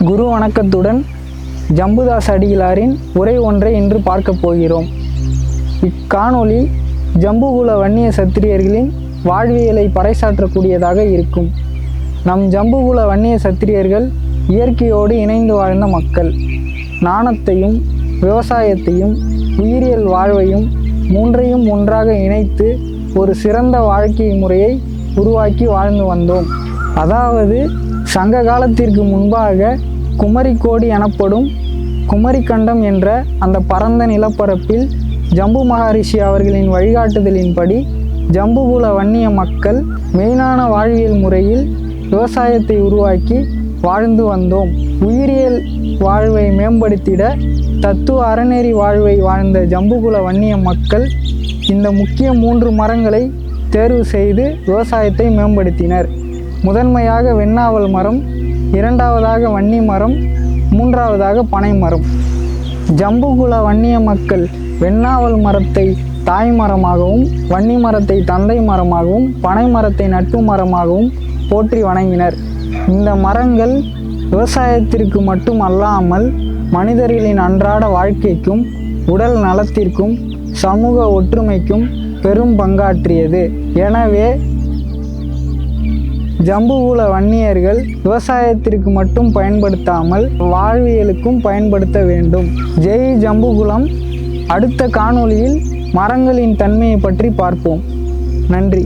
குரு வணக்கத்துடன் ஜம்புதாஸ் அடிகளாரின் உரை ஒன்றை இன்று பார்க்க போகிறோம். இக்காணொளி ஜம்புகுல வன்னிய சத்திரியர்களின் வாழ்வியலை பறைசாற்றக்கூடியதாக இருக்கும். நம் ஜம்புகுல வன்னிய சத்திரியர்கள் இயற்கையோடு இணைந்து வாழ்ந்த மக்கள். நாணத்தையும் விவசாயத்தையும் உயிரியல் வாழ்வையும் மூன்றையும் ஒன்றாக இணைத்து ஒரு சிறந்த வாழ்க்கை முறையை உருவாக்கி வாழ்ந்து வந்தோம். அதாவது சங்க காலத்திற்கு முன்பாக குமரிக்கோடி எனப்படும் குமரிக்கண்டம் என்ற அந்த பரந்த நிலப்பரப்பில் ஜம்பு மகரிஷி அவர்களின் வழிகாட்டுதலின்படி ஜம்புகுல வன்னிய மக்கள் மெயினான வாழ்வியல் முறையில் விவசாயத்தை உருவாக்கி வாழ்ந்து வந்தோம். உயிரியல் வாழ்வை மேம்படுத்திட தத்துவ அறநெறி வாழ்வை வாழ்ந்த ஜம்புகுல வன்னிய மக்கள் இந்த முக்கிய 3 மரங்களை தேர்வு செய்து விவசாயத்தை மேம்படுத்தினர். முதன்மையாக வெண்ணாவல் மரம், இரண்டாவதாக வன்னி மரம், மூன்றாவதாக பனை மரம். ஜம்புகுல வன்னிய மக்கள் வெண்ணாவல் மரத்தை தாய் மரமாகவும், வன்னி மரத்தை தந்தை மரமாகவும், பனை மரத்தை நட்பு மரமாகவும் போற்றி வணங்கினர். இந்த மரங்கள் விவசாயத்திற்கு மட்டும் அல்லாமல் மனிதர்களின் அன்றாட வாழ்க்கைக்கும் உடல் நலத்திற்கும் சமூக ஒற்றுமைக்கும் பெரும் பங்காற்றியது. எனவே ஜம்புகுல வன்னியர்கள் விவசாயத்திற்கு மட்டும் பயன்படுத்தாமல் வாழ்வியலுக்கும் பயன்படுத்த வேண்டும். ஜெய் ஜம்புகுலம். அடுத்த காணொளியில் மரங்களின் தன்மையை பற்றி பார்ப்போம். நன்றி.